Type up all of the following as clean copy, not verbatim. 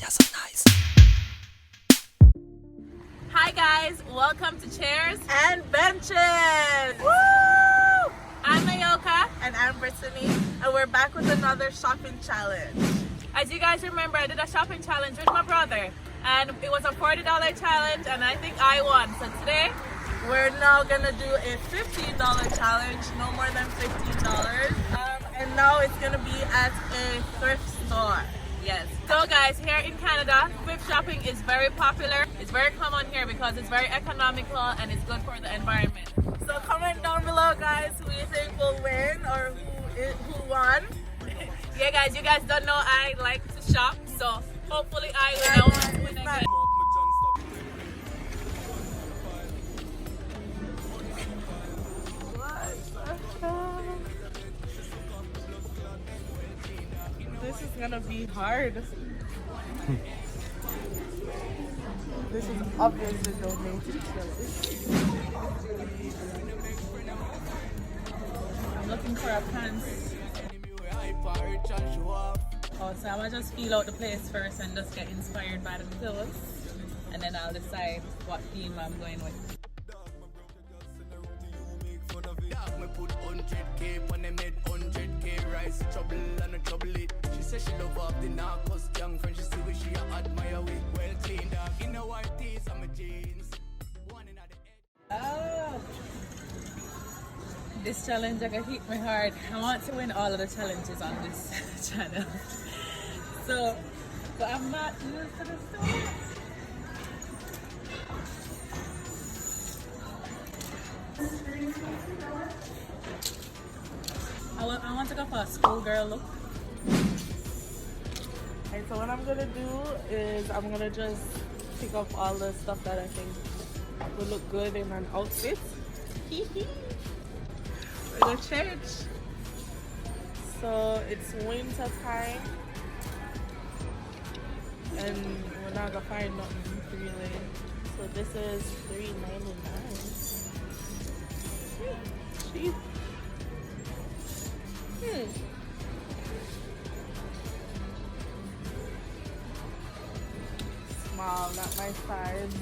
you're so nice. Hi guys, welcome to Chairs and Benches. Woo! I'm Nyoka And I'm Brittany, and we're back with another shopping challenge. As you guys remember, I did a shopping challenge with my brother, and it was a $40 challenge, and I think I won. So today, We're now gonna do a $15 challenge, no more than $15. And now it's gonna be at a thrift store. yes. So guys, here in Canada, thrift shopping is very popular. It's very common here because it's very economical and it's good for the environment. So comment down below, guys, who you think will win or who won. Yeah guys, you guys don't know I like to shop, so hopefully I will win again. This is gonna be hard. This is obviously donated challenge. I'm looking for a pants. Oh, so I'm gonna just feel out the place first and just get inspired by the clothes, and then I'll decide what theme I'm going with. Me put 100k on them head, 100k rise, trouble and a trouble it. She says she love off the narcos, young friend, she see what she admire with. Well clean dog, in the white tees and my jeans. One in the head. Oh, this challenge like hit me hard. I want to win all of the challenges on this channel. So, but I'm not used to the store. I want to go for a schoolgirl look. Okay, so what I'm gonna do is I'm gonna just pick up all the stuff that I think will look good in an outfit. We're gonna church. So it's winter time, and we're not gonna find nothing really. So this is $3.99. Cheap. Small, not my size.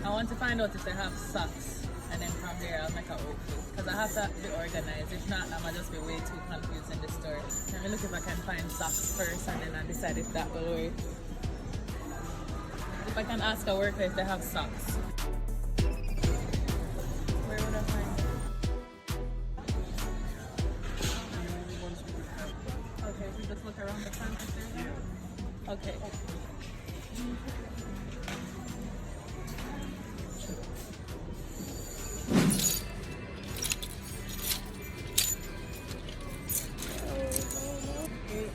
I want to find out if they have socks, and then from there I'll make an outfit. Because I have to be organized. If not, I might just be way too confused in the store. Let me look if I can find socks first, and then I decide if that will work. If I can ask a worker if they have socks. Where would I find them? Okay, so just look around the front if they're there. Okay.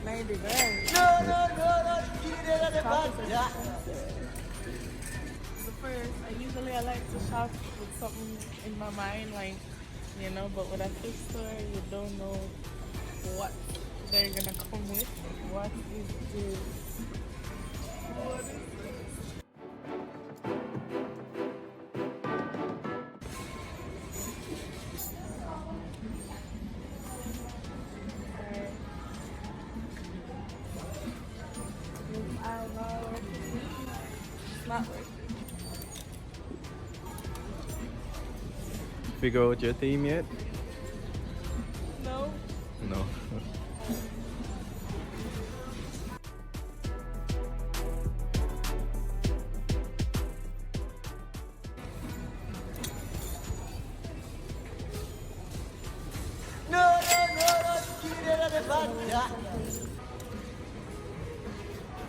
$8.99. I like to shop with something in my mind, like, you know, but with a thrift store, you don't know what they're gonna come with. What is this? What is this? It's not working. Figure out your theme yet? No. No.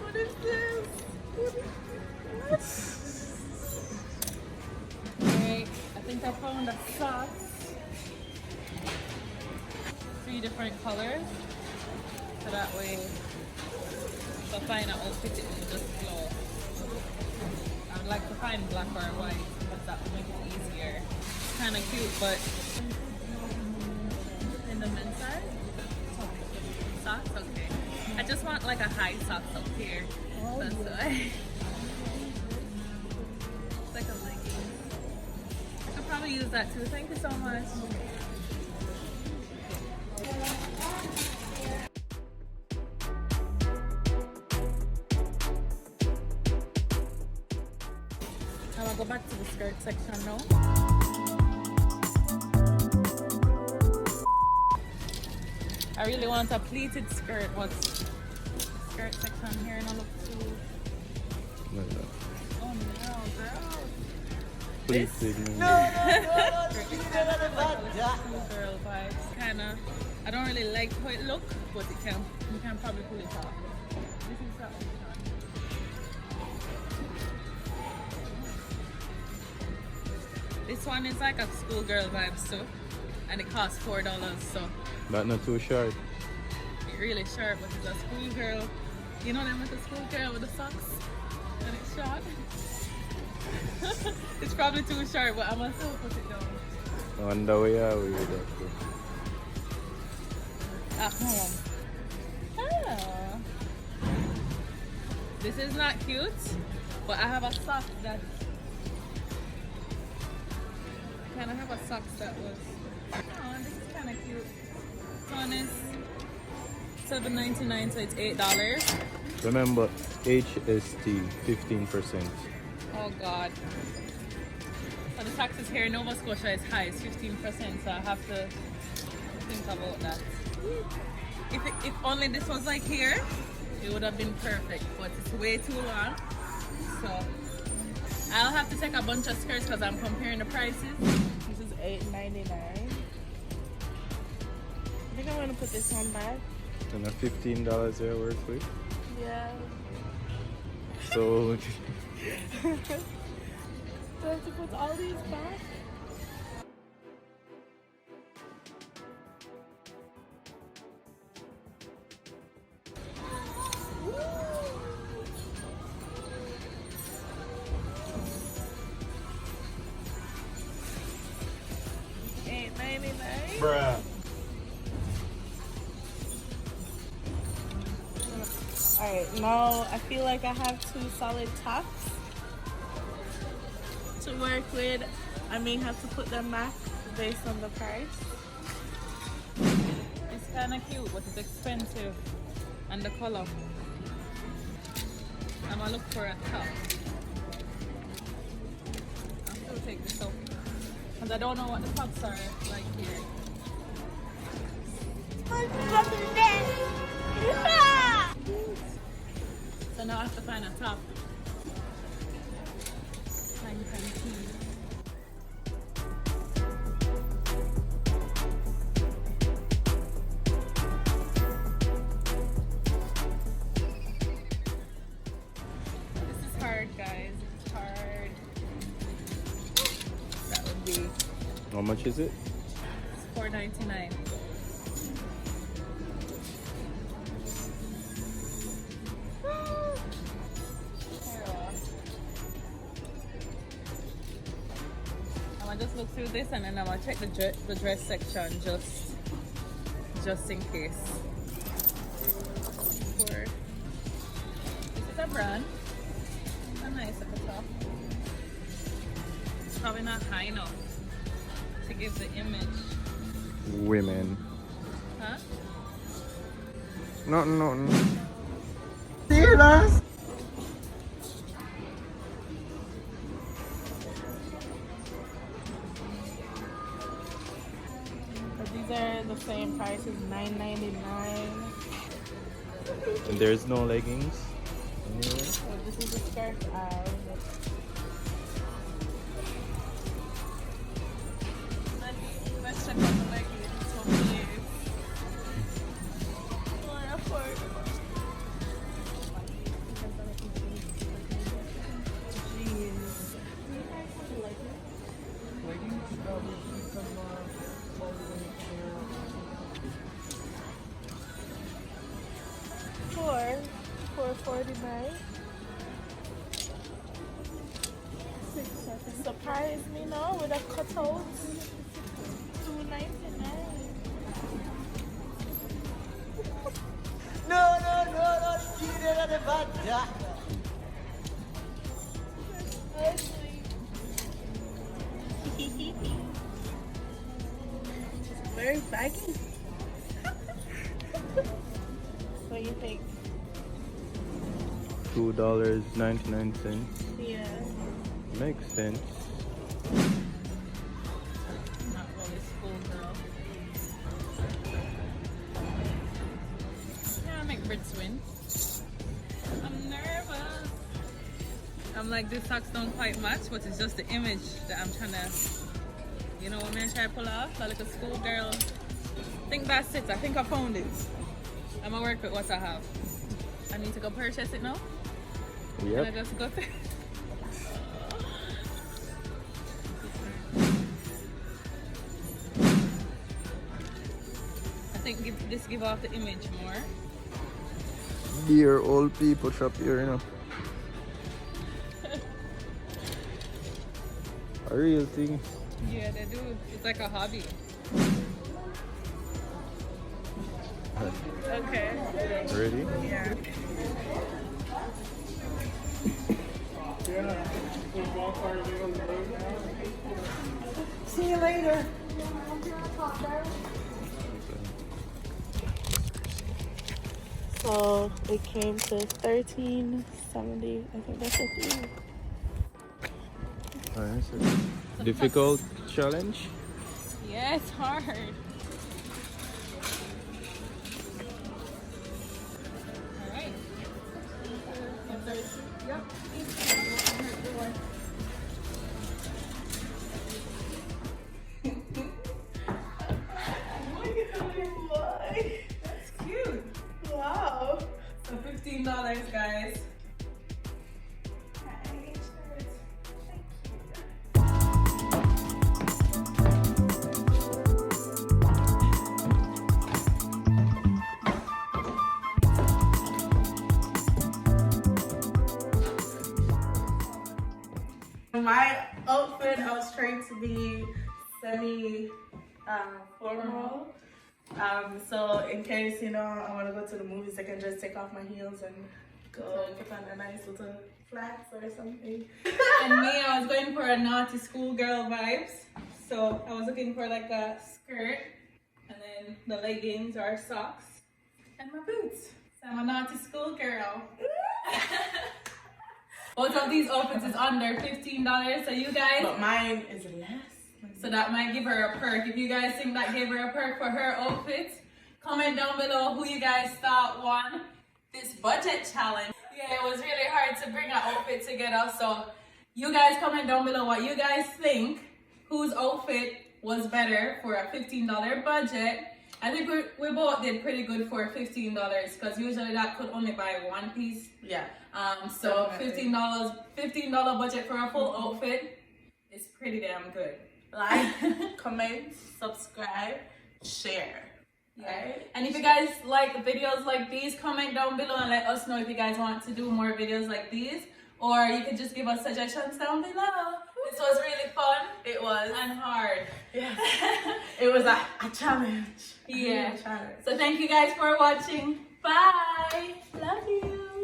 What is this? Alright, I think I found a socks. 3 different colors. So that way, if I find an outfit, it will just flow. I would like to find black or white because that would make it easier. It's kind of cute, but in the men's side, socks, okay. I just want like a high socks up here. That's why. It's like a legging. I could probably use that too. Thank you so much. go back to the skirt section now. I really want a pleated skirt, but the skirt section here don't look too... Like that. Oh no, girl. Please This? take me. No. Girl vibes. Kinda. I don't really like how it look, but you can probably pull it off. This is that option. This one is like a schoolgirl vibes too, and it costs $4. So But not too short. it's really sharp, but it's a schoolgirl. You know them with the schoolgirl with the socks, and it's short. It's probably too short, but I'm gonna still put it down. I wonder where are we with that too. At home. Ah. This is not cute, but I have a sock that kind of have a sock that was. Oh, this is kind of cute. This one is $7.99, so it's $8. Remember, HST 15%. Oh God. So the taxes here in Nova Scotia is high, it's 15%, so I have to think about that. If only this was like here, it would have been perfect, but it's way too long. So I'll have to take a bunch of skirts because I'm comparing the prices. This is $8.99. I think I'm gonna put this one back. And a $15 there worth with. Yeah. So Do I have to put all these back? $8.99. bruh. Alright, now I feel like I have two solid tops to work with. I may have to put them back based on the price. It's kind of cute, but it's expensive. And the color. I'm gonna look for a top. I'll still take this off. Because I don't know what the tops are like here. So now I have to find a top. Tiny tees. This is hard, guys. It's hard. That would be How much is it? $4.99. I'm gonna just look through this and then I'm gonna check the dress section just in case. For this is a brand. It's a nice at the top. It's probably not high enough to give the image. Women. Huh? Nothing. But these are the same price as $9.99. And there's no leggings anywhere. So this is the skirt. Let's check out the leggings. Hopefully More affordable. Jeez. $4.49. Surprise me now with a cutout. $2.99. No, you did it bad. Very baggy. What do you think? $2.99. Yeah. Makes sense. Not really schoolgirl. Yeah, I'll make Britts win. I'm nervous. I'm like, these socks don't quite match, but it's just the image that I'm trying to, you know, what I'm gonna try to pull off. Like a schoolgirl. I think that's it. I think I found it. I'm gonna work with what I have. I need to go purchase it now. Yep. Can I just go there? I think give off the image more. Dear old people shop here, you know. A real thing. Yeah, they do. It's like a hobby. Okay. Ready? Yeah. See you later. So it came to $13.70. I think that's a fee. Alright, so difficult challenge. Yeah, it's hard. Alright. Yep. That's cute. Wow. So $15, guys. My outfit, I was trying to be semi formal. So in case, you know, I want to go to the movies, I can just take off my heels and go put on a nice little flats or something. And me, I was going for a naughty schoolgirl vibes. So I was looking for like a skirt and then the leggings or socks and my boots. So I'm a naughty schoolgirl. Both of these outfits is under $15. So you guys, But mine is less. so that might give her a perk. If you guys think that gave her a perk for her outfits, comment down below who you guys thought won this budget challenge. Yeah, it was really hard to bring an outfit together. So you guys comment down below what you guys think, whose outfit was better for a $15 budget. I think we both did pretty good for $15 because usually that could only buy one piece. Yeah. So Definitely. $15 budget for a full outfit is pretty damn good. Like, comment, subscribe, share. Yeah. Right? And if you guys like videos like these, comment down below and let us know if you guys want to do more videos like these. Or you could just give us suggestions down below. This was really fun. It was. And hard. Yes. It was a challenge. Yeah. A challenge. So thank you guys for watching. Bye. Love you.